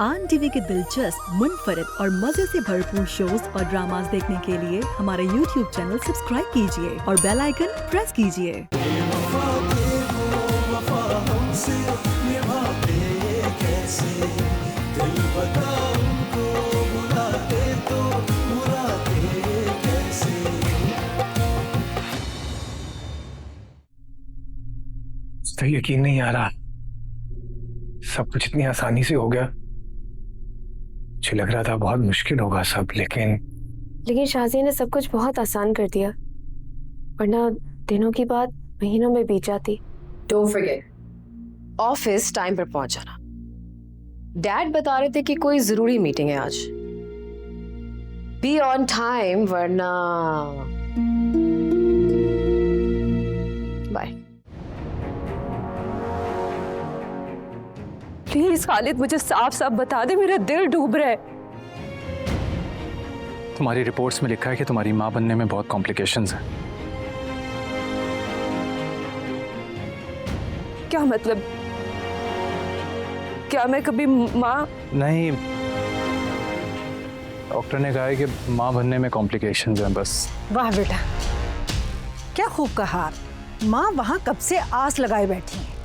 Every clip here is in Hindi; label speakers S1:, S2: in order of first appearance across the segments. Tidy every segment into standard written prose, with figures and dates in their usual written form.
S1: आन टीवी के दिलचस्प, मुनफरिद और मजे से भरपूर शोज और ड्रामास देखने के लिए हमारे YouTube चैनल सब्सक्राइब कीजिए और बेल आइकन प्रेस कीजिए।
S2: तो यकीन नहीं आ रहा सब कुछ इतनी आसानी से हो गया। मुझे लग रहा था बहुत मुश्किल होगा सब, लेकिन
S3: शाजी ने सब कुछ बहुत आसान कर दिया, वरना दिनों की बात महीनों में बीत जाती।
S4: डोंट फॉरगेट, ऑफिस टाइम पर पहुंच जाना। डैड बता रहे थे कि कोई जरूरी मीटिंग है आज। बी ऑन टाइम वरना बाय।
S3: प्लीज खालिद, मुझे साफ साफ बता दे, मेरा दिल डूब रहा है।
S2: तुम्हारी रिपोर्ट्स में लिखा है कि तुम्हारी माँ बनने में बहुत कॉम्प्लिकेशंस हैं।
S3: क्या मतलब? क्या मैं कभी माँ?
S2: नहीं, डॉक्टर ने कहा है कि माँ बनने में कॉम्प्लिकेशंस हैं बस।
S5: वाह बेटा, क्या खूब कहा। माँ वहां कब से आस लगाए बैठी है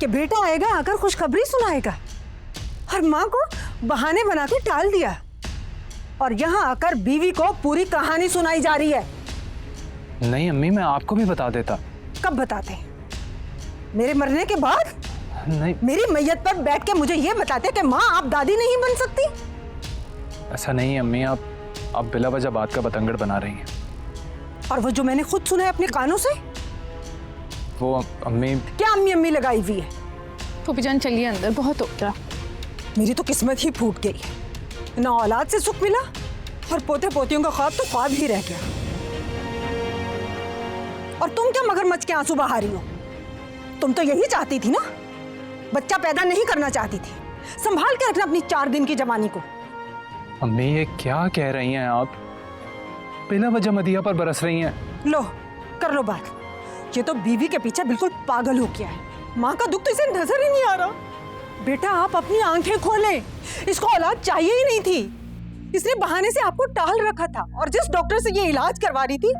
S5: कि बेटा आएगा, आकर खुशखबरी सुनाएगा, और माँ को बहाने बना के टाल दिया, और यहाँ आकर बीवी को पूरी कहानी सुनाई जा रही है।
S2: नहीं अम्मी, मैं आपको भी बता देता।
S5: कब बताते? मेरे मरने के बाद?
S2: नहीं,
S5: मेरी मैयत पर बैठ के मुझे ये बताते कि माँ आप दादी नहीं बन सकती?
S2: ऐसा नहीं है अम्मी, आप बिला वजह बात का बतंगड़ बना रही हैं।
S5: और वो जो मैंने खुद सुना है अपने कानों से,
S2: वो अम्मी
S5: क्या अम्मी अम्मी लगाई हुई है?
S3: फूफी जान चलिए अंदर, बहुत हो गया।
S5: मेरी तो किस्मत ही फूट गई। ना औलाद से सुख मिला, और पोते पोतियों का ख्वाब तो ख्वाब ही रह गया। और तुम क्या मगरमच्छ के आंसू बहा रही हो? तुम तो यही चाहती थी ना, बच्चा पैदा नहीं करना चाहती थी। संभाल के रखना अपनी 4 दिन की जवानी को।
S2: अम्मी ये क्या कह रही हैं आप? बिला वजह मदिया पर बरस रही हैं।
S5: लो कर लो बात। ये तो बीवी के पीछे बिल्कुल पागल हो गया है। माँ का दुख तो इसे नजर ही नहीं आ रहा। बेटा आप अपनी आंखें खोलें, इसको औलाद चाहिए ही नहीं थी। इसने बहाने से आपको टाल रखा था, और जिस डॉक्टर से ये इलाज करवा रही थी,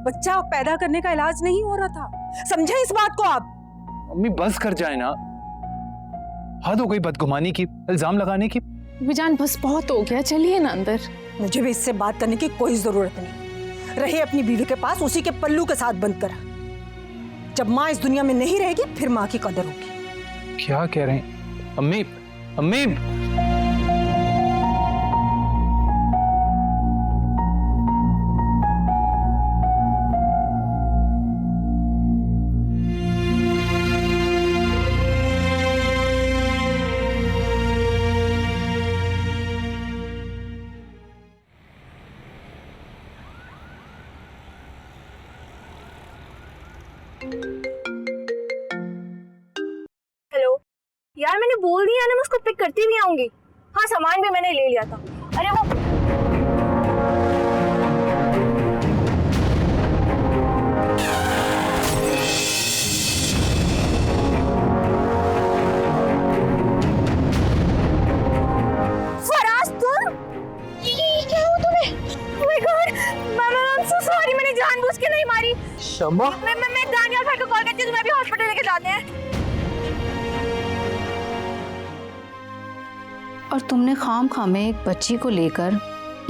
S5: बच्चा पैदा करने का इलाज नहीं हो रहा था। समझे इस बात को आप?
S2: अम्मी बस कर जाए ना, हद हो गई बदगुमानी की, इल्जाम लगाने की।
S3: फूफी जान बस बहुत हो गया, चलिए ना अंदर।
S5: मुझे भी इससे बात करने की कोई जरूरत नहीं। रहे अपनी बीवी के पास, उसी के पल्लू के साथ बंद करा। जब माँ इस दुनिया में नहीं रहेगी, फिर माँ की कदर होगी।
S2: क्या कह रहे हैं अम्मी? अम्मी
S6: हेलो यार, मैंने बोल दिया ना मैं उसको पिक करती भी आऊंगी। हाँ, सामान भी मैंने ले लिया था। अरे वो फराज, तुम ये क्या हुआ तुम्हें? Oh my God, I am so sorry, मैंने जानबूझ के नहीं मारी।
S2: शम्मा,
S6: मैं दानियाल भाई को कॉल करती हूँ, तुम्हें अभी हॉस्पिटल लेके जाते हैं।
S7: और तुमने खाम में एक बच्ची को लेकर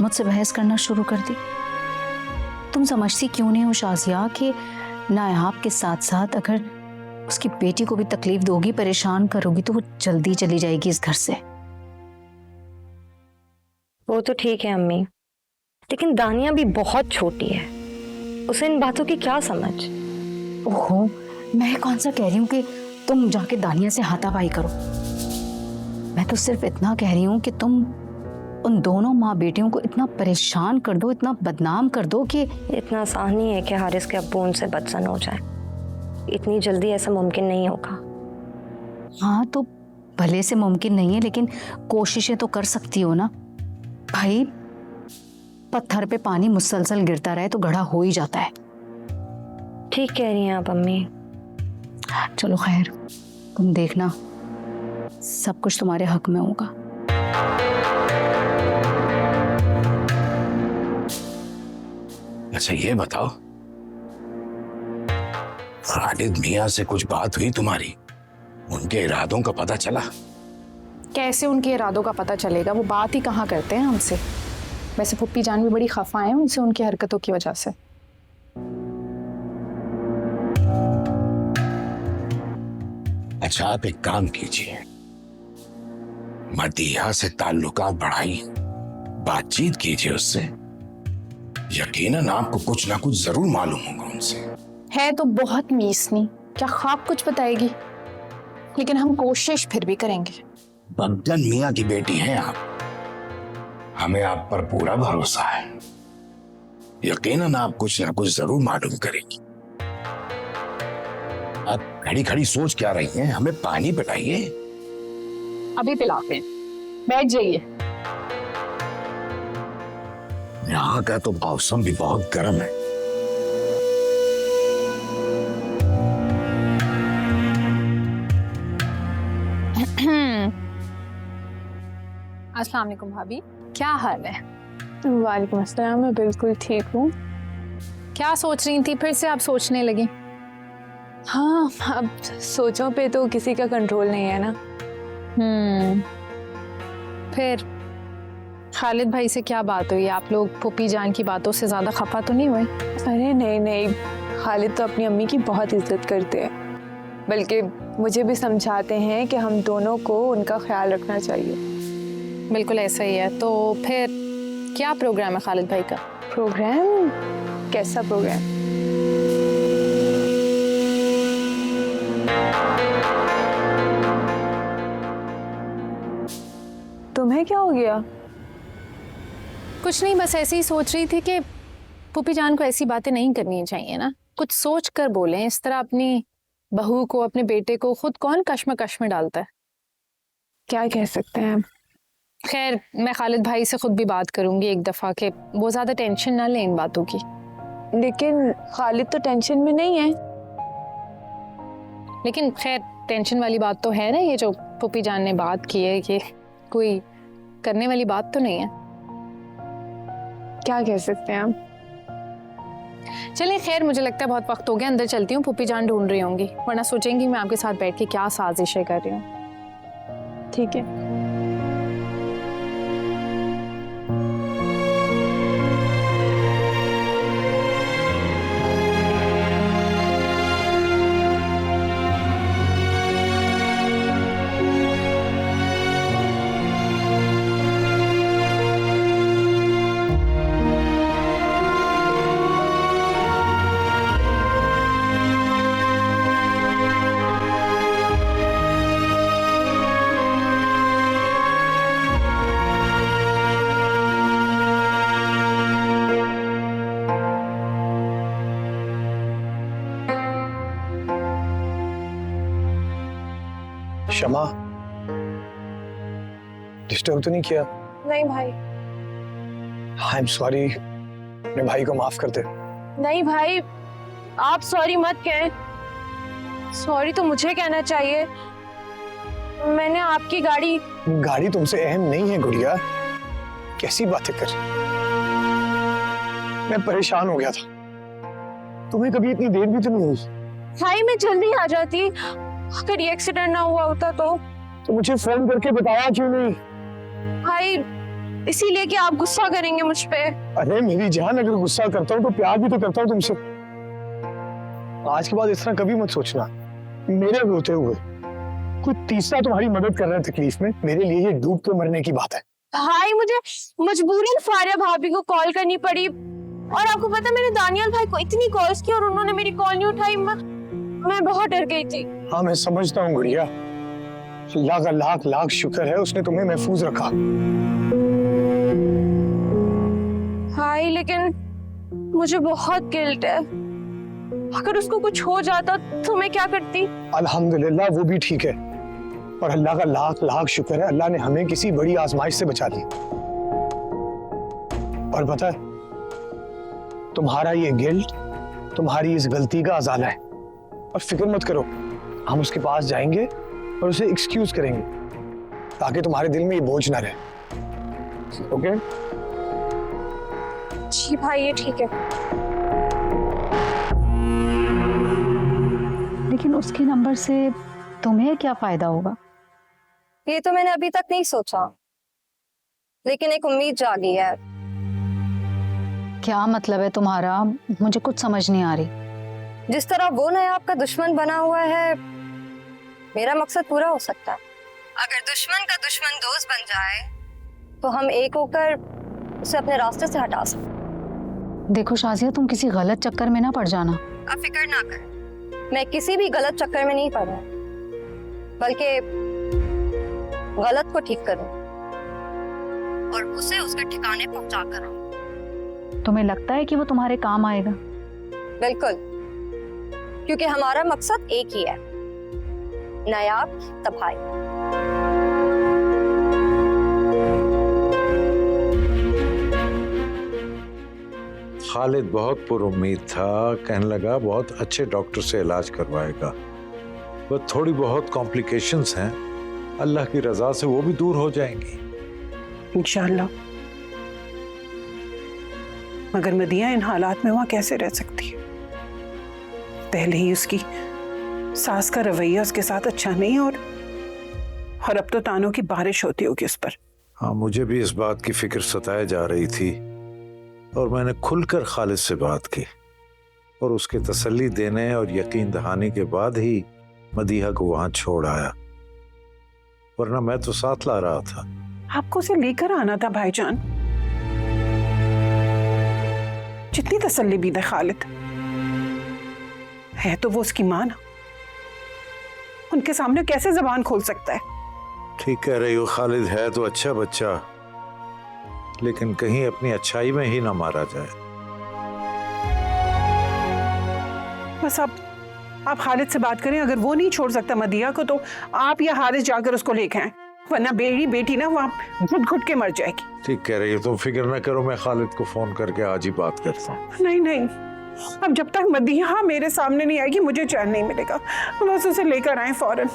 S7: मुझसे बहस करना शुरू कर दी। तुम समझती क्यों नहीं हो शाजिया कि नायाब के साथ साथ अगर उसकी बेटी को भी तकलीफ दोगी, परेशान करोगी, तो वो जल्दी चली जाएगी इस घर से।
S6: वो तो ठीक है अम्मी, लेकिन दानिया भी बहुत छोटी है, उसे इन बातों की क्या समझ।
S7: ओहो, मैं कौन सा कह रही हूँ कि तुम जाके दानिया से हाथापाई करो। मैं तो सिर्फ इतना कह रही हूँ कि तुम उन दोनों माँ बेटियों को इतना परेशान कर दो, इतना बदनाम कर दो कि
S6: इतना आसान नहीं है कि हारिस के अब्बू उनसे बदसन हो जाए। इतनी जल्दी ऐसा मुमकिन नहीं होगा।
S7: हाँ तो भले से मुमकिन नहीं है, लेकिन कोशिशें तो कर सकती हो ना भाई। पत्थर पे पानी मुसलसल गिरता रहे तो गड्ढा हो ही जाता है।
S6: ठीक कह रही हैं आप अम्मी।
S7: चलो खैर, तुम देखना सब कुछ तुम्हारे हक में होगा।
S8: अच्छा ये बताओ, खालिद मियां से कुछ बात हुई तुम्हारी? उनके इरादों का पता चला?
S7: कैसे उनके इरादों का पता चलेगा? वो बात ही कहाँ करते हैं हमसे। वैसे पुप्पी जान भी बड़ी खफा है उनसे, उनकी हरकतों की वजह से।
S8: अच्छा आप एक काम कीजिए, मदीहा से ताल्लुकात बढ़ाइए, बातचीत कीजिए उससे। यकीनन आपको कुछ ना कुछ जरूर मालूम होगा उनसे।
S7: है तो बहुत मीसनी, क्या ख्वाब कुछ बताएगी? लेकिन हम कोशिश फिर भी करेंगे।
S8: बग्गन मियां की बेटी हैं आप, हमें आप पर पूरा भरोसा है। यकीनन आप कुछ ना कुछ जरूर मालूम करेंगी। आप खड़ी खड़ी सोच क्या रही हैं? हमें पानी पिलाइए।
S7: अभी पिलाते हैं, बैठ जाइए।
S8: यहाँ का तो मौसम भी बहुत गर्म है।
S7: अस्सलाम वालेकुम भाभी, क्या हाल है?
S3: वालेकुम अस्सलाम, मैं बिल्कुल ठीक हूँ।
S7: क्या सोच रही थी? फिर से आप सोचने लगी?
S3: हाँ, अब सोचों पे तो किसी का कंट्रोल नहीं है ना।
S7: फिर खालिद भाई से क्या बात हुई? आप लोग पुप्पी जान की बातों से ज्यादा खफा तो नहीं हुए?
S3: अरे नहीं नहीं, खालिद तो अपनी अम्मी की बहुत इज्जत करते हैं, बल्कि मुझे भी समझाते हैं कि हम दोनों को उनका ख्याल रखना चाहिए।
S7: बिल्कुल ऐसा ही है। तो फिर क्या प्रोग्राम है खालिद भाई का?
S3: प्रोग्राम? कैसा प्रोग्राम? तुम्हें क्या हो गया?
S7: कुछ नहीं, बस ऐसे ही सोच रही थी कि पुप्पी जान को ऐसी बातें नहीं करनी चाहिए ना। कुछ सोच कर बोलें। इस तरह अपनी बहू को, अपने बेटे को खुद कौन कश्मकश में डालता है?
S3: क्या कह सकते हैं?
S7: खैर, मैं खालिद भाई से खुद भी बात करूंगी एक दफा के वो ज्यादा टेंशन ना लें इन बातों की।
S3: लेकिन खालिद तो टेंशन में नहीं है।
S7: लेकिन खैर, टेंशन वाली बात तो है ना, ये जो पुप्पी जान ने बात की है, ये कोई करने वाली बात तो नहीं है।
S3: क्या कह सकते हैं हम?
S7: चलिए खैर, मुझे लगता है बहुत वक्त हो गया, अंदर चलती हूँ। पुप्पी जान ढूंढ रही होंगी, वरना सोचेंगी मैं आपके साथ बैठ के क्या साजिशें कर रही हूँ।
S3: ठीक है।
S2: शमा, डिस्टर्ब तो नहीं किया?
S3: नहीं भाई।
S2: आई एम सॉरी, अपने भाई को माफ कर दे।
S3: नहीं भाई, आप सॉरी मत कहें। सॉरी तो मुझे कहना चाहिए। मैंने आपकी गाड़ी
S2: तुमसे अहम नहीं है गुड़िया, कैसी बातें कर। मैं परेशान हो गया था, तुम्हें कभी इतनी देर भी तो नहीं हुई।
S3: भाई मैं जल्दी आ जाती, अगर ये एक्सीडेंट ना हुआ होता तो
S2: मुझे फोन करके बताया क्यों नहीं?
S3: भाई इसीलिए कि आप गुस्सा करेंगे मुझ पे।
S2: अरे मेरी जान, अगर गुस्सा करता हूँ तो प्यार भी तो करता हूँ तुमसे। आज के बाद इस तरह कभी मत सोचना मेरे रोते हुए। कोई तीसरा तुम्हारी मदद कर रहा है तकलीफ में, मेरे लिए ये डूब के मरने की बात है।
S3: भाई मुझे मजबूरन फारिया भाभी को कॉल करनी पड़ी, और आपको पता है मैंने दानियल भाई को इतनी कॉल्स की और उन्होंने मेरी कॉल नहीं उठाई। मैं बहुत डर गई थी।
S2: हाँ मैं समझता हूँ गुड़िया, अल्लाह का लाख लाख शुक्र है उसने तुम्हें महफूज रखा।
S3: भाई लेकिन मुझे बहुत गिल्ट है, अगर उसको कुछ हो जाता तो मैं क्या करती?
S2: अल्हम्दुलिल्लाह वो भी ठीक है, और अल्लाह का लाख लाख शुक्र है अल्लाह ने हमें किसी बड़ी आजमाइश से बचा ली। और पता है, तुम्हारा ये गिल्ट तुम्हारी इस गलती का अजाला है। और फिक्र मत करो, हम उसके पास जाएंगे और उसे एक्सक्यूज करेंगे। ताकि तुम्हारे दिल में ये बोझ ना रहे। ओके?
S3: जी भाई ये ठीक है।
S7: लेकिन उसके नंबर से तुम्हें क्या फायदा होगा?
S3: ये तो मैंने अभी तक नहीं सोचा, लेकिन एक उम्मीद जागी है।
S7: क्या मतलब है तुम्हारा? मुझे कुछ समझ नहीं आ रही।
S3: जिस तरह वो नया आपका दुश्मन बना हुआ है, मेरा मकसद पूरा हो सकता है। अगर दुश्मन का दुश्मन दोस्त बन जाए तो हम एक होकर उसे अपने रास्ते से हटा सकते।
S7: देखो शाजिया, तुम किसी गलत चक्कर में ना पड़ जाना।
S3: आप फिक्र ना करें, मैं किसी भी गलत चक्कर में नहीं पड़ रहा, बल्कि गलत को ठीक करूं और उसे उसके ठिकाने पहुंचा कर आऊं।
S7: तुम्हें लगता है कि वो तुम्हारे काम आएगा?
S3: बिल्कुल, क्योंकि हमारा मकसद एक ही है, नायाब तबाही।
S9: खालिद बहुत पुरुम्मीद था, कहने लगा बहुत अच्छे डॉक्टर से इलाज करवाएगा। बस थोड़ी बहुत कॉम्प्लिकेशंस हैं, अल्लाह की रजा से वो भी दूर हो जाएंगी
S5: इंशाअल्लाह। मगर मदिया इन हालात में वहां कैसे रह सकती है? पहले ही उसकी सास का रवैया उसके साथ अच्छा नहीं, और अब तो तानों की बारिश होती होगी उस पर।
S9: हाँ, मुझे भी इस बात की फिक्र सताए जा रही थी और मैंने खुलकर खालिद से बात की और उसके तसल्ली देने और यकीन दहाने के बाद ही मदीहा को वहां छोड़ आया, वरना मैं तो साथ ला रहा था।
S5: आपको उसे लेकर आना था भाईजान। जितनी तसल्ली भी दे खालिद, है तो वो उसकी मां ना, उनके सामने कैसे जबान खोल सकता है?
S9: ठीक कह रही हो, खालिद है तो अच्छा बच्चा, लेकिन कहीं अपनी अच्छाई में ही ना मारा जाए।
S5: बस आप खालिद से बात करें, अगर वो नहीं छोड़ सकता मदिया को तो आप या हारिस जाकर उसको लेके आए, वरना बेड़ी बेटी ना वहां घुट घुट के मर जाएगी।
S9: ठीक कह रही हो, तुम फिक्र ना करो, मैं खालिद को फोन करके आज ही बात करता हूँ।
S5: नहीं, अब जब तक मदिया मेरे सामने नहीं आएगी मुझे चैन नहीं मिलेगा। बस उसे लेकर आए फौरन।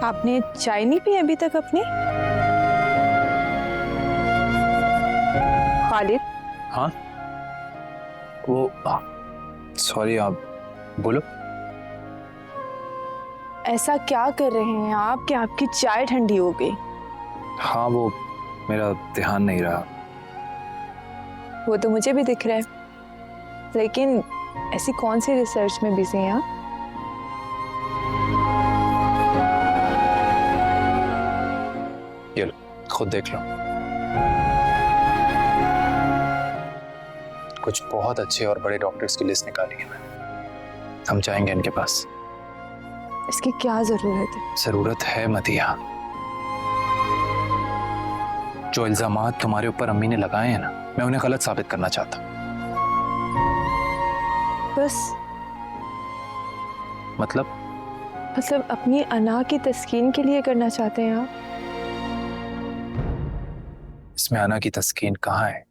S6: आपने चाय नहीं पी अभी तक अपनी? खालिद?
S10: हाँ वो सॉरी, आप बोलो।
S6: ऐसा क्या कर रहे हैं आप कि आपकी चाय ठंडी हो गई?
S10: हाँ वो मेरा ध्यान नहीं रहा।
S6: वो तो मुझे भी दिख रहा है, लेकिन ऐसी कौन सी रिसर्च में बिजी हैं आप?
S10: ये लो, खुद देख लो। कुछ बहुत अच्छे और बड़े डॉक्टर्स की लिस्ट निकाली है मैंने, हम जाएंगे इनके पास।
S6: इसकी क्या जरूरत है?
S10: जरूरत है मदिया, जो इल्जामात तुम्हारे ऊपर अम्मी ने लगाए हैं ना, मैं उन्हें गलत साबित करना चाहता हूं।
S6: बस
S10: मतलब
S6: अपनी अना की तस्कीन के लिए करना चाहते हैं आप?
S10: इसमें आना की तस्कीन कहाँ है?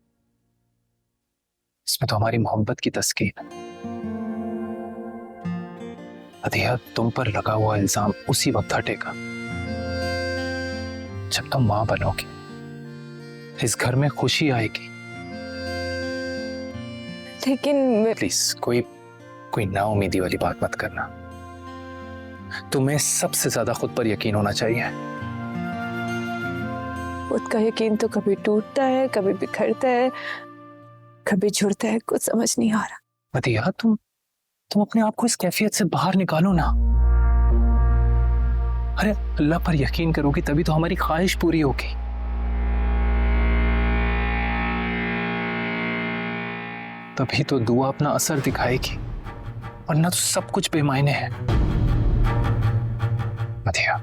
S10: इसमें तो हमारी मोहब्बत की तस्कीन है। मदिया, तुम पर लगा हुआ इल्जाम उसी वक्त हटेगा जब तुम मां बनोगी, इस घर में खुशी आएगी।
S6: लेकिन
S10: प्लीज कोई नाउमीदी वाली बात मत करना। तुम्हें सबसे ज्यादा खुद पर यकीन होना चाहिए।
S6: खुद का यकीन तो कभी टूटता है, कभी बिखरता है, कभी जुड़ता है, कुछ समझ नहीं आ रहा।
S10: मदिया, तुम अपने आप को इस कैफियत से बाहर निकालो ना। अरे अल्लाह पर यकीन करोगी तभी तो हमारी ख्वाहिश पूरी होगी। तभी तो दुआ अपना असर दिखाएगी, वरना तो सब कुछ बेमायने है। मदिया,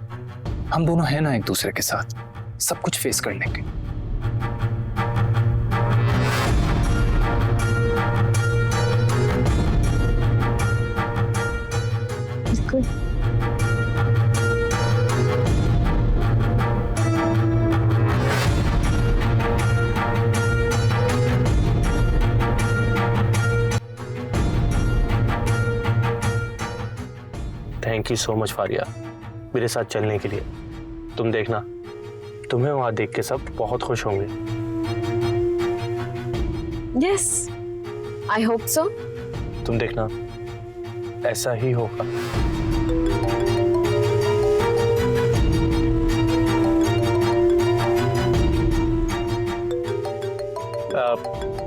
S10: हम दोनों हैं ना एक दूसरे के साथ, सब कुछ फेस कर लेंगे।
S6: बिल्कुल।
S10: Thank you so much Faria मेरे साथ चलने के लिए। तुम देखना, तुम्हें वहां देख के सब बहुत खुश होंगे।
S4: Yes, I hope so.
S10: तुम देखना ऐसा ही होगा।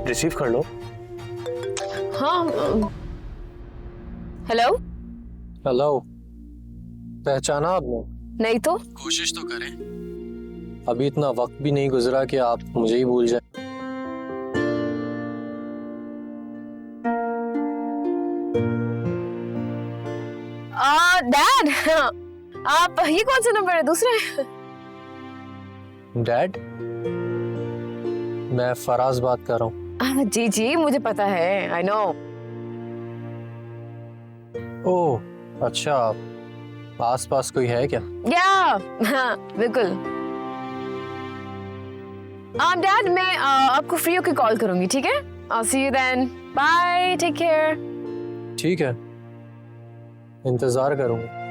S10: रिसीव कर लो।
S4: हाँ। हेलो।
S10: हेलो, पहचाना आपने?
S4: नहीं तो।
S10: कोशिश तो करें, अभी इतना वक्त भी नहीं गुजरा कि आप मुझे ही भूल जाए।
S4: डैड, आप ये कौन सा नंबर है? दूसरे?
S10: डैड, मैं फराज बात कर रहा हूँ।
S4: जी जी, मुझे पता है, आई नो।
S10: ओह अच्छा, आस पास कोई है क्या?
S4: या हाँ, बिल्कुल। डैड, मैं आपको फ्री होकर कॉल करूंगी, ठीक है? I'll see you then. Bye, take care.
S10: ठीक है, इंतजार करूंगा।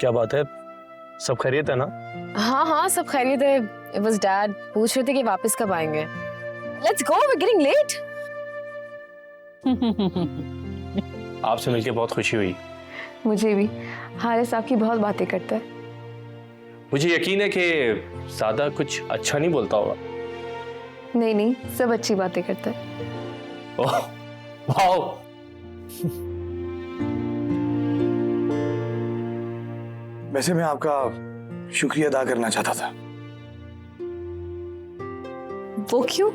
S10: क्या बात है, सब खैरियत है ना?
S4: हाँ हाँ, सब खैरियत है। It was dad पूछ रहे थे कि वापस कब आएंगे। Let's go, we're getting late.
S10: आपसे मिलके बहुत खुशी हुई।
S4: मुझे भी। हारिस आपकी बहुत बातें करता है।
S10: मुझे यकीन है कि ज्यादा कुछ अच्छा नहीं बोलता होगा।
S4: नहीं नहीं, सब अच्छी बातें करता है।
S10: Oh wow.
S2: वैसे मैं आपका शुक्रिया अदा करना चाहता था।
S4: वो क्यों?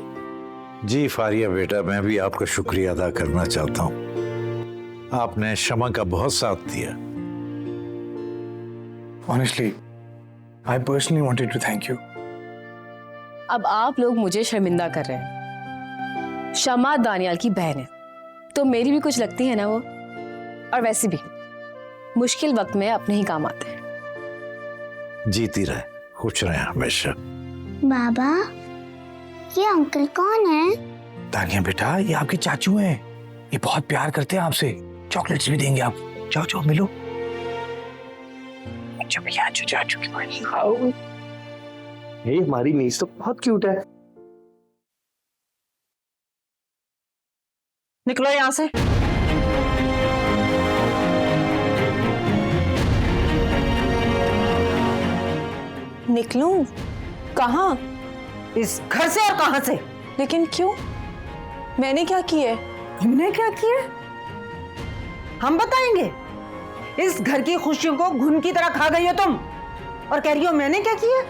S9: जी फारिया बेटा, मैं भी आपका शुक्रिया अदा करना चाहता हूँ। आपने शमा का बहुत साथ दिया।
S2: Honestly, I personally wanted to thank you.
S4: अब आप लोग मुझे शर्मिंदा कर रहे हैं। शमा दानियाल की बहन है, तो मेरी भी कुछ लगती है ना वो। और वैसे भी मुश्किल वक्त में अपने ही काम आते हैं।
S9: जीती रहे, खुश रहे हमेशा।
S6: बाबा, ये अंकल कौन है?
S2: तानिया बेटा, ये आपके चाचू हैं। ये बहुत प्यार करते हैं आपसे, चॉकलेट्स भी देंगे आपको। जाओ जाओ मिलो। अच्छा भैया, चाचू की मानी खाओ। ये हमारी मीज तो बहुत क्यूट है।
S5: निकलो यहाँ से। निकलूं? कहाँ? इस घर से और कहाँ से? लेकिन क्यों? मैंने क्या किया? तुमने क्या किया? हम बताएंगे। इस घर की खुशियों को घुन की तरह खा गई हो तुम, और कह रही हो मैंने क्या किया?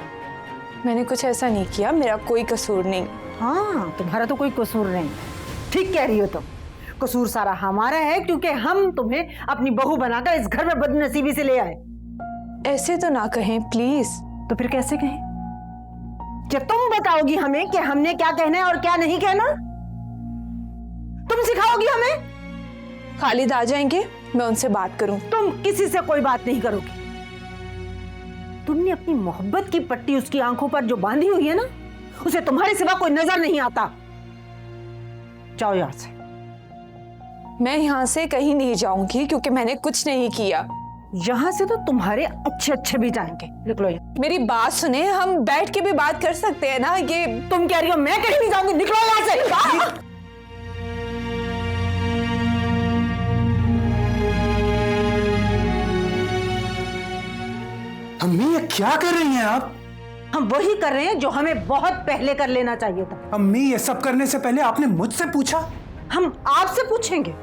S11: मैंने कुछ ऐसा नहीं किया, मेरा कोई कसूर नहीं।
S5: हाँ, तुम्हारा तो कोई कसूर नहीं। ठीक कह रही हो तुम। कसूर सारा हमारा है, क्योंकि हम तुम्हें अपनी बहू बनाकर इस घर में बदनसीबी से ले आए।
S11: ऐसे तो ना कहें प्लीज।
S5: तो फिर कैसे कहें? जब तुम बताओगी हमें कि हमने क्या कहना है और क्या नहीं कहना, तुम सिखाओगी हमें।
S11: खालिद आ जाएंगे, मैं उनसे बात करूं।
S5: तुम किसी से कोई बात नहीं करोगी। तुमने अपनी मोहब्बत की पट्टी उसकी आंखों पर जो बांधी हुई है ना, उसे तुम्हारे सिवा कोई नजर नहीं आता। जाओ यहां से।
S11: मैं यहाँ से कहीं नहीं जाऊंगी, क्योंकि मैंने कुछ नहीं किया।
S5: यहाँ से तो तुम्हारे अच्छे अच्छे भी जाएंगे। निकलो यहाँ।
S11: मेरी बात सुने, हम बैठ के भी बात कर सकते हैं ना। ये
S5: तुम कह रही हो मैं कहीं नहीं जाऊंगी, निकलो यहाँ से।
S2: अम्मी, ये क्या कर रही हैं आप?
S5: हम वही कर रहे हैं जो हमें बहुत पहले कर लेना चाहिए था।
S2: अम्मी, ये सब करने से पहले आपने मुझसे पूछा।
S5: हम आपसे पूछेंगे?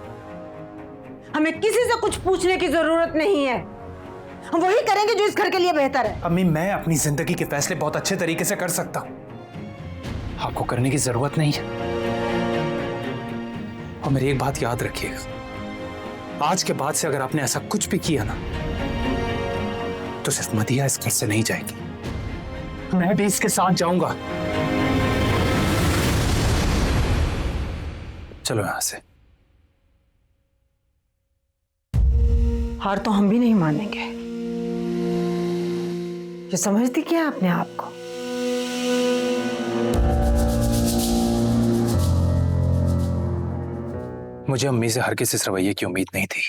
S5: हमें किसी से कुछ पूछने की जरूरत नहीं है। हम वही करेंगे जो इस घर के लिए बेहतर है।
S12: अम्मी, मैं अपनी जिंदगी के फैसले बहुत अच्छे तरीके से कर सकता हूं, आपको करने की जरूरत नहीं है। और मेरी एक बात याद रखिएगा, आज के बाद से अगर आपने ऐसा कुछ भी किया ना, तो सिर्फ मदिया इस घर से नहीं जाएगी, मैं भी इसके साथ जाऊंगा। चलो यहां से।
S5: हार तो हम भी नहीं मानेंगे। ये समझती क्या अपने आप को?
S10: मुझे अम्मी से हरगिज़ इस रवैये की उम्मीद नहीं थी।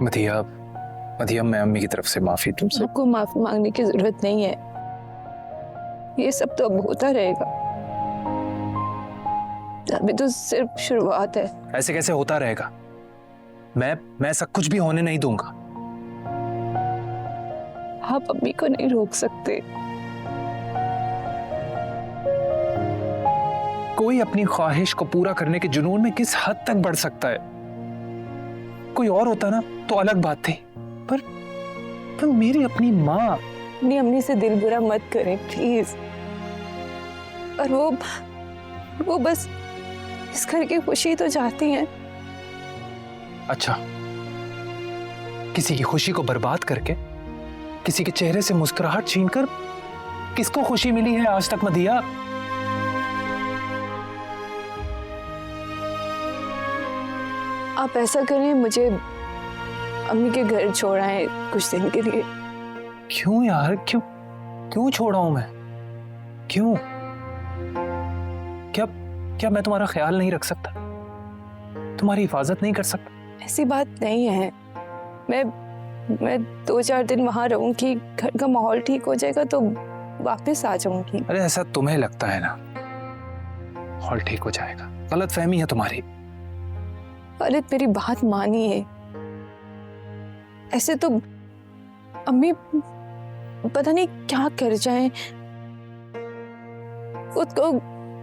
S10: मधिया, मैं अम्मी की तरफ से माफी तुमसे।
S11: आपको माफी मांगने की जरूरत नहीं है, ये सब तो अब होता रहेगा, अभी तो सिर्फ शुरुआत है।
S10: ऐसे कैसे होता रहेगा? मैं ऐसा कुछ भी होने नहीं दूंगा।
S11: आप अम्मी को नहीं रोक सकते।
S10: कोई अपनी ख्वाहिश को पूरा करने के जुनून में किस हद तक बढ़ सकता है? कोई और होता ना तो अलग बात थी, पर मेरी अपनी माँ।
S11: अपनी अम्मी से दिल बुरा मत करें प्लीज। और वो बस इस घर की खुशी तो चाहती हैं।
S10: अच्छा, किसी की खुशी को बर्बाद करके, किसी के चेहरे से मुस्कुराहट छीनकर किसको खुशी मिली है आज तक मधिया?
S11: आप ऐसा करें, मुझे अम्मी के घर छोड़ आए कुछ दिन के लिए।
S10: क्यों यार, क्यों छोड़ा हूं मैं? क्यों? क्या मैं तुम्हारा ख्याल नहीं रख सकता? तुम्हारी हिफाजत नहीं कर सकता?
S11: ऐसी बात नहीं है। मैं 2-4 दिन वहां रहूंगी, घर का माहौल ठीक हो जाएगा तो वापस आ जाऊंगी।
S10: अरे ऐसा तुम्हें लगता है ना, माहौल ठीक हो जाएगा? गलत फहमी है तुम्हारी।
S11: अरे मेरी बात मानिए, ऐसे तो अम्मी पता नहीं क्या कर जाएं, खुद को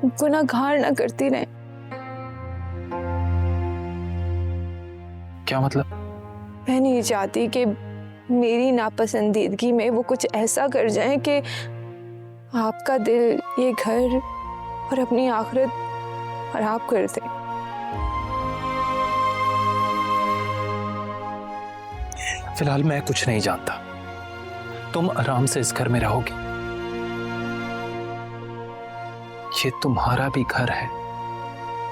S11: गुनाहगार ना करती रहे।
S10: क्या मतलब?
S11: मैं नहीं चाहती कि मेरी नापसंदीदगी में वो कुछ ऐसा कर जाए कि आपका दिल, ये घर और अपनी आखिरत खराब कर दे।
S10: फिलहाल मैं कुछ नहीं जानता। तुम आराम से इस घर में रहोगी। ये तुम्हारा भी घर है,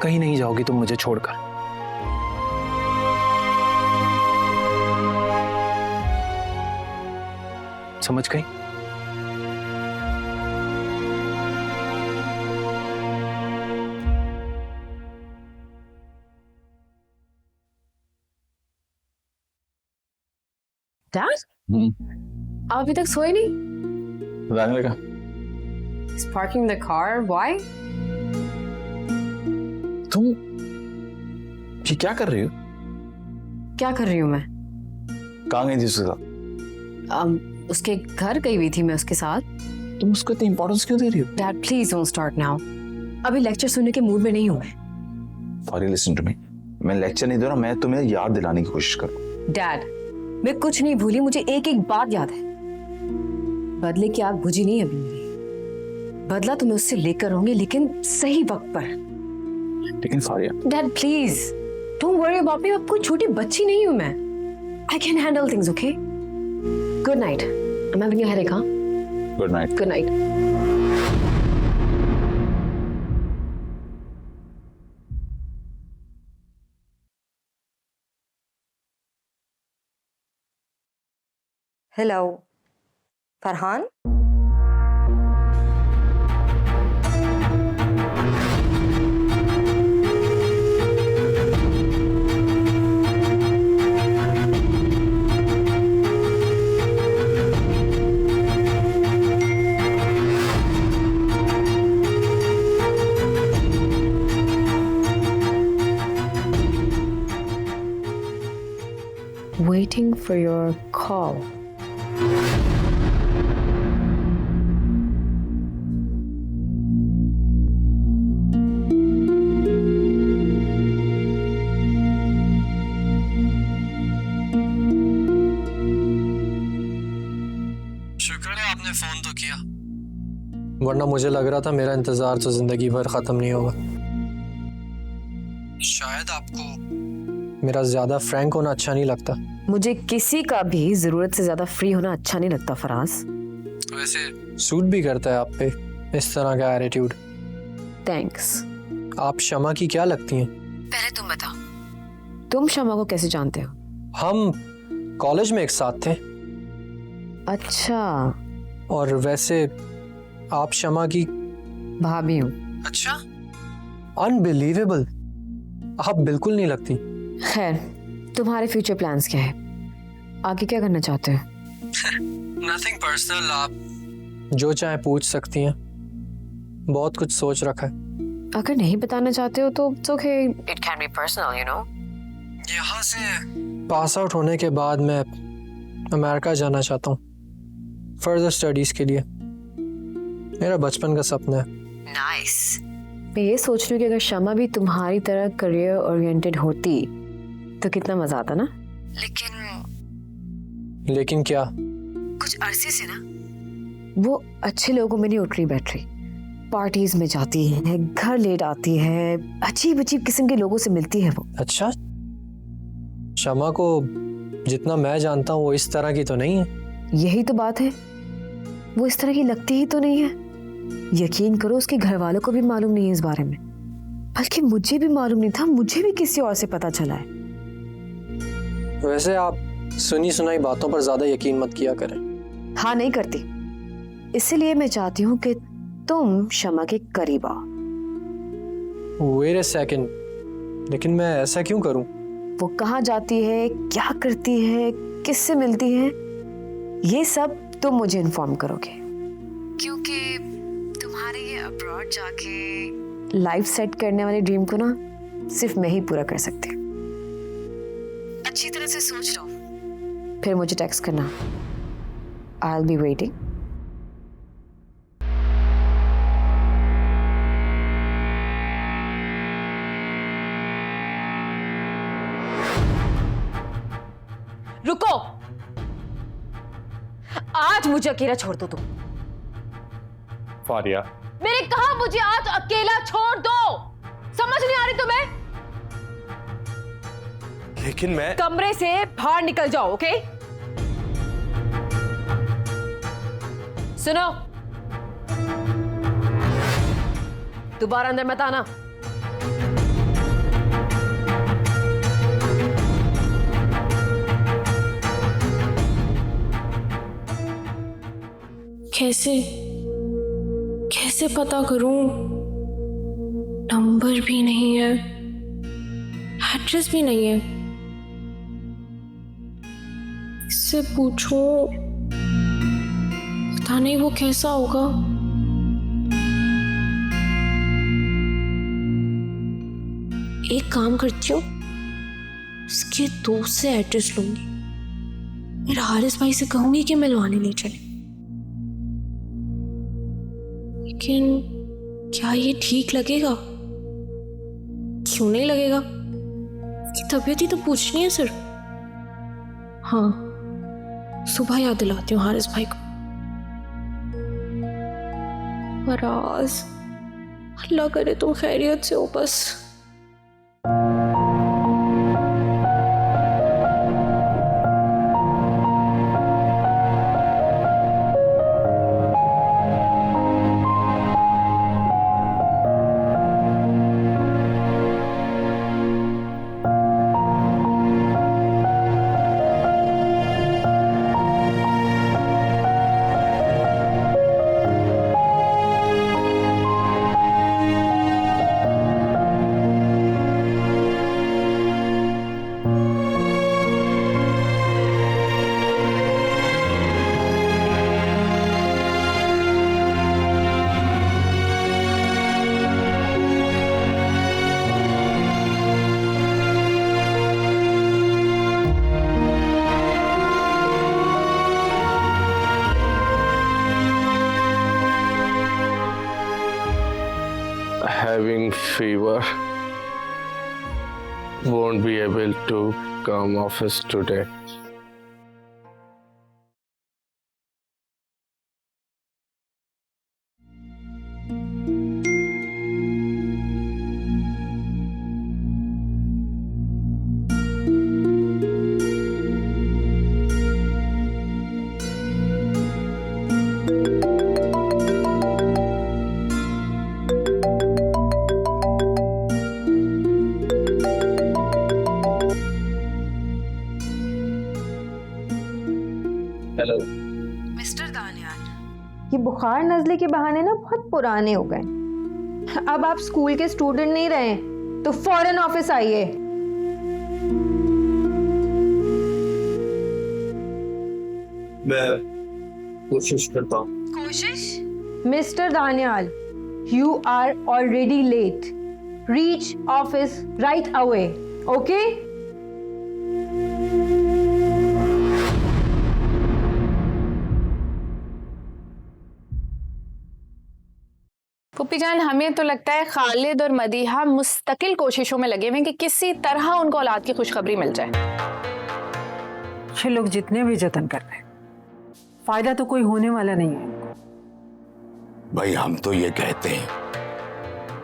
S10: कहीं नहीं जाओगी तुम मुझे छोड़कर। समझ गई?
S4: डैड, आप अभी तक सोए नहीं?
S8: जाने लगा।
S4: He's parking the car. Why?
S8: तुम ये क्या कर रही हो?
S4: क्या कर रही हूँ मैं?
S8: कहाँ गई थी उसके साथ?
S4: उसके घर गई हुई थी मैं उसके साथ।
S8: तुम उसको इतनी इंपॉर्टेंस क्यों दे रही हो?
S4: Dad please don't start now. अभी लेक्चर सुनने के मूड में नहीं हूँ मैं।
S8: फॉरी लिसन टू मी, मैं लेक्चर नहीं दे रहा, मैं तुम्हें याद दिलाने की कोशिश कर रहा हूँ।
S4: डैड, मैं कुछ नहीं भूली, मुझे एक एक बात याद है। बदले की आग बुझी नहीं अभी मेरी। बदला तो मैं उससे लेकर रहूंगी, लेकिन सही वक्त पर।
S8: लेकिन Faria,
S4: dad please don't worry about me. अब कोई छोटी बच्ची नहीं हूं मैं। I can handle things, okay? Good night. I am having a headache. हाँ,
S8: good night.
S4: Good night.
S3: Hello Farhan.
S4: Waiting for your call.
S12: शुक्र है आपने फोन तो किया, वरना मुझे लग रहा था मेरा इंतजार तो जिंदगी भर खत्म नहीं होगा। शायद आपको मेरा ज्यादा फ्रैंक होना अच्छा नहीं लगता।
S4: मुझे किसी का भी जरूरत से ज्यादा फ्री होना अच्छा नहीं लगता फराज।
S12: वैसे सूट भी करता है आप पे इस तरह का एटीट्यूड।
S4: थैंक्स।
S12: आप शमा की क्या लगती हैं?
S4: पहले तुम बताओ, तुम शमा को कैसे जानते हो?
S12: हम कॉलेज में एक साथ थे।
S4: अच्छा।
S12: और वैसे आप शमा की
S4: भाभी हूँ।
S12: अच्छा,
S10: अनबिलीवेबल, आप बिल्कुल नहीं लगती।
S4: खैर, तुम्हारे फ्यूचर प्लान्स क्या है? आगे क्या करना चाहते हो?
S10: नथिंग पर्सनल, आप जो चाहे पूछ सकती हैं। बहुत कुछ सोच रखा है।
S4: अगर नहीं बताना चाहते हो तो it's okay, it can be personal, you know.
S10: यहाँ से पास आउट होने के बाद मैं अमेरिका जाना चाहता हूँ फर्दर स्टडीज के लिए। मेरा बचपन का सपना है।
S4: नाइस। मैं ये सोच रही हूँ कि अगर शमा भी तुम्हारी तरह करियर ओरिएंटेड होती तो कितना मजा आता ना।
S10: लेकिन क्या?
S4: कुछ अरसे से ना वो अच्छे लोगों में नहीं उठ रही बैठ रही, पार्टीज में जाती है, घर लेट आती है, अजीब अजीब किस्म के लोगों से मिलती है वो।
S10: अच्छा, शमा को जितना मैं जानता हूँ वो इस तरह की तो नहीं है।
S4: यही तो बात है, वो इस तरह की लगती ही तो नहीं है। यकीन करो उसके घर वालों को भी मालूम नहीं है इस बारे में, बल्कि मुझे भी मालूम नहीं था, मुझे भी किसी और से पता चला है।
S10: वैसे आप सुनी सुनाई बातों पर ज्यादा यकीन मत किया करें।
S4: हाँ, नहीं करती, इसलिए मैं चाहती हूँ कि तुम शमा के करीब आओ।
S10: वेट अ सेकंड, लेकिन मैं ऐसा क्यों करूं?
S4: वो कहाँ जाती है, क्या करती है, किससे मिलती है, ये सब तुम मुझे इन्फॉर्म करोगे, क्योंकि तुम्हारे ये अब्रॉड जाके लाइफ सेट करने वाले ड्रीम को ना सिर्फ मैं ही पूरा कर सकती हूँ। अच्छी तरह से सोच लो, फिर मुझे टेक्स्ट करना। I will be waiting. रुको, आज मुझे अकेला छोड़ दो तुम।
S12: फारिया,
S4: मैंने कहा मुझे आज अकेला छोड़ दो, समझ नहीं आ रही तुम्हें?
S12: लेकिन मैं
S4: कमरे से बाहर निकल जाओ, ओके? सुनो, दोबारा अंदर मत आना।
S11: कैसे पता करूं? नंबर भी नहीं है, एड्रेस भी नहीं है। इससे पूछूं, पता नहीं वो कैसा होगा। एक काम करती हूँ, उसके दोस्त से एड्रेस लूंगी, मेरे हारिस भाई से कहूंगी कि मिलवाने ले चले। लेकिन क्या ये ठीक लगेगा? क्यों नहीं लगेगा? उसकी तबीयत ही तो पूछनी है सिर्फ। हाँ, सुबह याद दिलाती हूँ हारिस भाई को। फराज, अल्लाह करे तुम खैरियत से हो बस।
S13: Having fever, won't be able to come office today. Hello
S3: mister Daniyal, ये बुखार नजले के बहाने ना बहुत पुराने हो गए।
S11: अब आप स्कूल के स्टूडेंट नहीं रहे, तो फौरन ऑफिस आइए।
S13: मैं कोशिश करता हूँ।
S11: कोशिश? Mister Daniyal, you are already late. Reach office right away. Okay?
S4: Puppy जान, हमें तो लगता है खालिद और मदीहा मुस्तकिल कोशिशों में लगे हुए हैं कि किसी तरह उनको औलाद की खुशखबरी मिल जाए।
S5: ये लोग जितने भी जतन कर रहे हैं, फायदा तो कोई होने वाला नहीं है इनको।
S8: भाई हम तो ये कहते हैं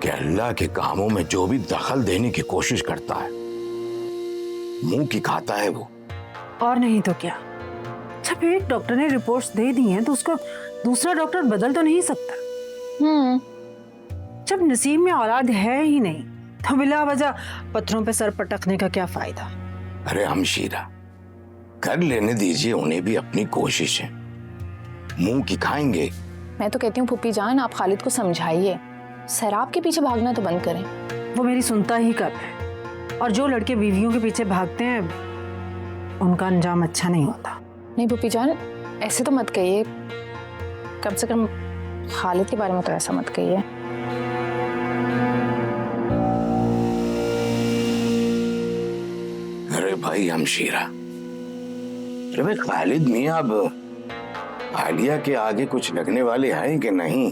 S8: कि अल्लाह के कामों में जो भी दखल देने की कोशिश करता है, मुंह की खाता है वो।
S5: और नहीं तो क्या, जब एक डॉक्टर ने रिपोर्ट्स दे दी हैं तो उसको दूसरा डॉक्टर बदल तो नहीं सकता। जब नसीब में औलाद है ही नहीं तो बिला वजह पत्थरों पे सर पटकने का क्या फायदा।
S8: अरे हमशीरा, कर लेने दीजिए उन्हें भी अपनी कोशिश है, मुंह की खाएंगे।
S4: मैं तो कहती हूँ पुप्पी जान, आप खालिद को समझाइए, शराब के पीछे भागना तो बंद करें।
S5: वो मेरी सुनता ही कब है, और जो लड़के बीवियों के पीछे भागते हैं उनका अंजाम अच्छा नहीं होता।
S4: नहीं पुप्पी जान, ऐसे तो मत कहिए, कम से कम खालिद के बारे में तो ऐसा मत कहिए।
S8: अरे भाई हमशीरा, अरे भाई खालिद मियां अब आलिया के आगे कुछ लगने वाले हैं कि नहीं?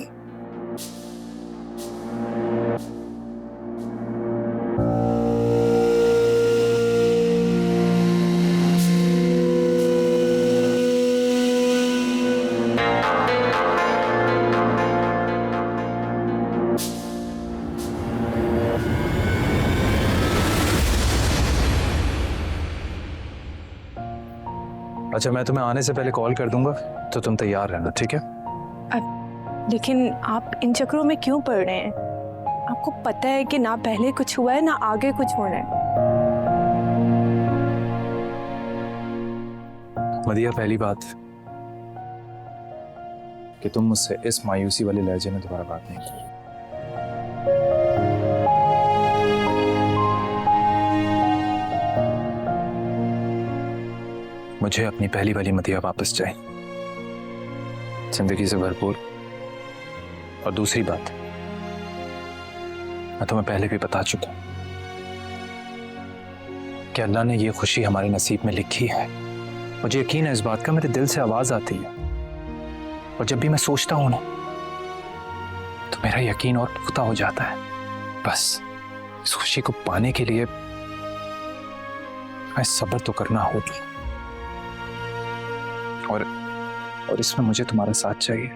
S10: अच्छा, मैं तुम्हें आने से पहले कॉल कर दूंगा, तो तुम तैयार रहना, ठीक है?
S11: लेकिन आप इन चक्रों में क्यों पड़ रहे हैं? आपको पता है कि ना पहले कुछ हुआ है ना आगे कुछ होना है।
S10: मदिया, पहली बात कि तुम मुझसे इस मायूसी वाले लहजे में दोबारा बात नहीं की। मुझे अपनी पहली वाली मदिया वापस चाहिए, जिंदगी से भरपूर। और दूसरी बात, मैं तुम्हें पहले भी बता चुका कि अल्लाह ने ये खुशी हमारे नसीब में लिखी है। मुझे यकीन है इस बात का, मेरे दिल से आवाज आती है, और जब भी मैं सोचता हूं ना तो मेरा यकीन और पुख्ता हो जाता है। बस इस खुशी को पाने के लिए मैं सब्र तो करना होगा, और इसमें मुझे तुम्हारा साथ चाहिए।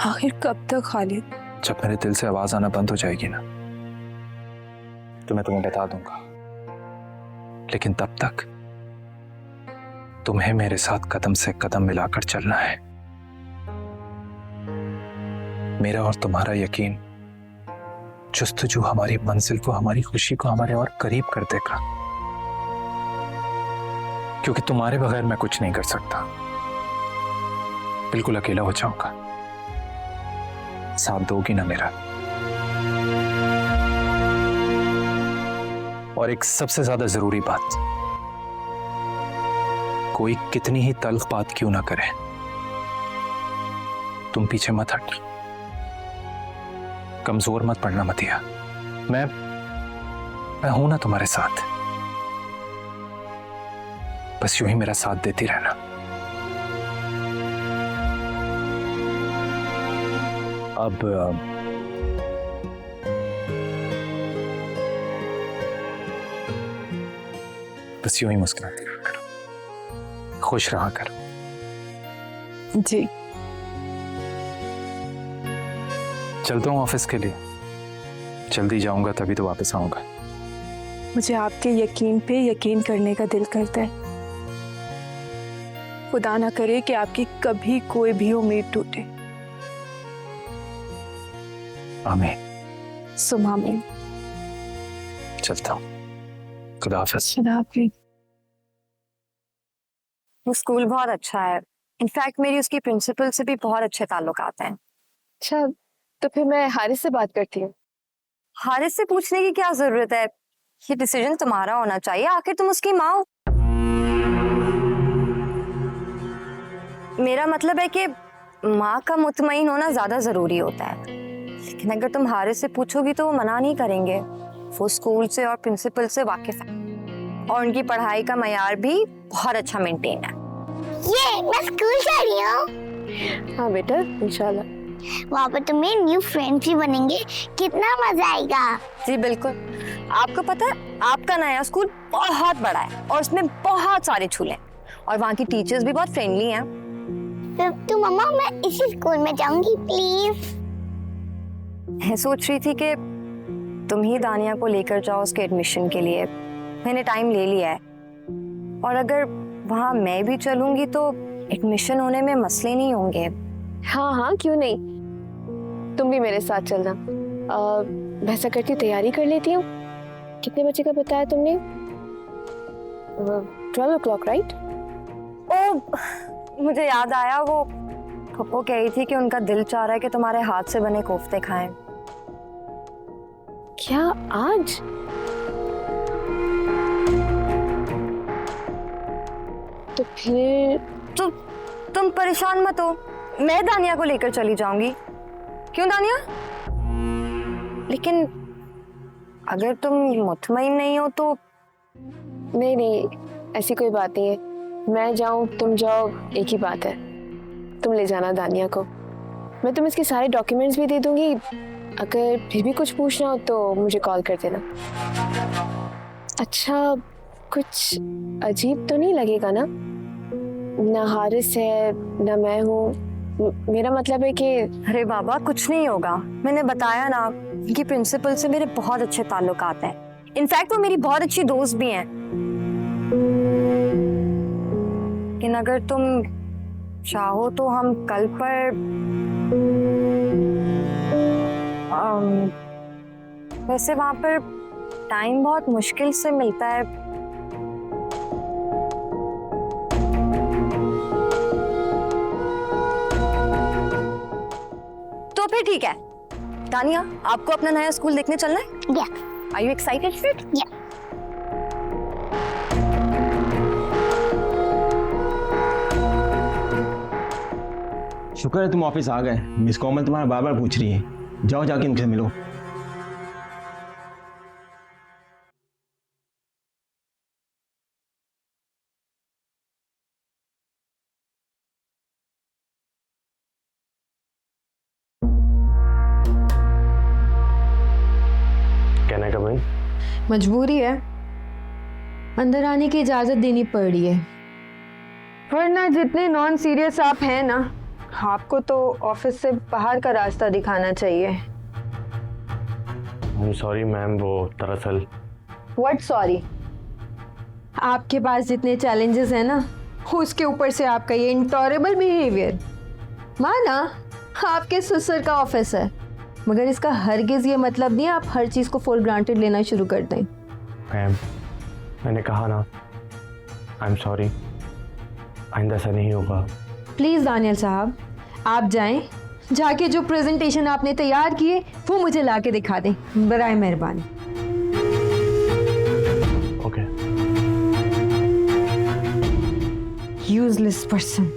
S11: आखिर कब तक खालिद?
S10: जब मेरे दिल से आवाज आना बंद हो जाएगी ना, तो मैं तुम्हें बता दूंगा, लेकिन तब तक तुम्हें मेरे साथ कदम से कदम मिलाकर चलना है। मेरा और तुम्हारा यकीन जुस्तजू हमारी मंजिल को, हमारी खुशी को हमारे और करीब कर देगा, क्योंकि तुम्हारे बगैर मैं कुछ नहीं कर सकता। बिल्कुल अकेला हो जाऊंगा, साथ दोगी ना मेरा? और एक सबसे ज्यादा जरूरी बात, कोई कितनी ही तल्ख बात क्यों ना करे, तुम पीछे मत हटना, कमजोर मत पड़ना मतिया। मैं हूं ना तुम्हारे साथ, बस यूं ही मेरा साथ देती रहना। अब बस यूं ही मुस्कुराते रहा करो, खुश रहा करो।
S11: जी,
S10: चलता हूँ ऑफिस के लिए, जल्दी जाऊंगा तभी तो वापस आऊंगा।
S11: मुझे आपके यकीन पे यकीन करने का दिल करता है। खुदा ना करे कि आपकी कभी कोई भी उम्मीद टूटे।
S10: आमीन।
S11: सुम आमीन।
S10: चलता हूँ, खुदा हाफिज।
S11: खुदा हाफिज।
S3: वो स्कूल बहुत अच्छा है, इनफैक्ट मेरी उसकी प्रिंसिपल से भी बहुत अच्छे ताल्लुकात हैं।
S11: अच्छा, तो फिर मैं हारिस से बात करती हूँ।
S3: हारिस से पूछने की क्या जरूरत है? ये डिसीजन तुम्हारा होना चाहिए, आखिर तुम उसकी माँ हो। मेरा मतलब है कि माँ का मुतमईन होना ज्यादा जरूरी होता है, लेकिन अगर तुम हारिस से पूछोगी तो वो मना नहीं करेंगे। वो स्कूल से और प्रिंसिपल से वाकिफ है और उनकी पढ़ाई का मयार भी बहुत अच्छा मेंटेन है।
S6: ये मैं स्कूल जा रही हूँ।
S11: हाँ बेटा, इंशाल्लाह।
S6: वहाँ पर तुम्हें न्यू फ्रेंड्स भी बनेंगे, कितना मजा आएगा।
S3: जी बिल्कुल। आपको पता है आपका नया स्कूल बहुत बड़ा है और उसमें बहुत सारे झूले हैं और वहाँ की टीचर्स भी बहुत फ्रेंडली हैं।
S6: तो मम्मा मैं इसी स्कूल में जाऊंगी प्लीज।
S3: मैं सोच रही थी कि तुम ही दानिया को लेकर जाओ उसके एडमिशन के लिए। मैंने टाइम ले लिया है और अगर वहाँ मैं भी चलूंगी तो एडमिशन होने में मसले नहीं होंगे।
S11: हाँ हाँ, क्यों नहीं, तुम भी मेरे साथ चलना। वैसा करती हूँ, तैयारी कर लेती हूँ। कितने बजे का बताया तुमने? 12 o'clock, राइट?
S3: ओ, मुझे याद आया, वो पप्पो कह रही थी कि उनका दिल चाह रहा है कि तुम्हारे हाथ से बने कोफ्ते खाएं।
S11: क्या आज? तो फिर
S3: तो तुम परेशान मत हो, मैं दानिया को लेकर चली जाऊंगी। क्यों दानिया? लेकिन अगर तुम मुतमईन नहीं हो तो?
S11: नहीं नहीं, ऐसी कोई बात नहीं है। मैं जाऊं तुम जाओ, एक ही बात है। तुम ले जाना दानिया को, मैं तुम्हें इसके सारे डॉक्यूमेंट्स भी दे दूंगी। अगर फिर भी कुछ पूछना हो तो मुझे कॉल कर देना। अच्छा, कुछ अजीब तो नहीं लगेगा ना? ना हारिस है ना मैं हूँ। मेरा मतलब है कि
S3: अरे बाबा कुछ नहीं होगा। मैंने बताया ना कि प्रिंसिपल से मेरे बहुत अच्छे ताल्लुकात हैं। इनफैक्ट वो मेरी बहुत अच्छी दोस्त भी हैं। लेकिन अगर तुम चाहो तो हम कल पर वैसे वहां पर टाइम बहुत मुश्किल से मिलता है। तो फिर ठीक है दानिया, आपको अपना नया स्कूल देखने चलना है?
S6: या।
S3: Are you excited for it?
S6: या।
S14: शुक्र है तुम ऑफिस आ गए। मिस कोमल तुम्हारा बार बार पूछ रही है, जाओ जाके इनसे मिलो।
S13: कहने का भाई
S11: मजबूरी है, अंदर आने की इजाजत देनी पड़ रही है। वरना जितने नॉन सीरियस आप हैं ना, आपको तो ऑफिस से बाहर का रास्ता दिखाना चाहिए।
S13: सॉरी मैम, वो दरअसल
S11: व्हाट सॉरी? आपके पास जितने चैलेंजेस हैं ना, उसके ऊपर से आपका ये इंटॉलेरेबल बिहेवियर। माना आपके ससुर का ऑफिस है, मगर इसका हरगिज ये मतलब नहीं है आप हर चीज़ को फॉर ग्रांटेड लेना शुरू कर दें।
S13: मैम, मैंने कहा ना, आई एम सॉरी, आइंदा ऐसा नहीं होगा।
S11: प्लीज़ दानियल साहब, आप जाएं, जाके जो प्रेजेंटेशन आपने तैयार किए वो मुझे ला के दिखा दें, बराए मेहरबानी।
S13: ओके।
S11: Useless person.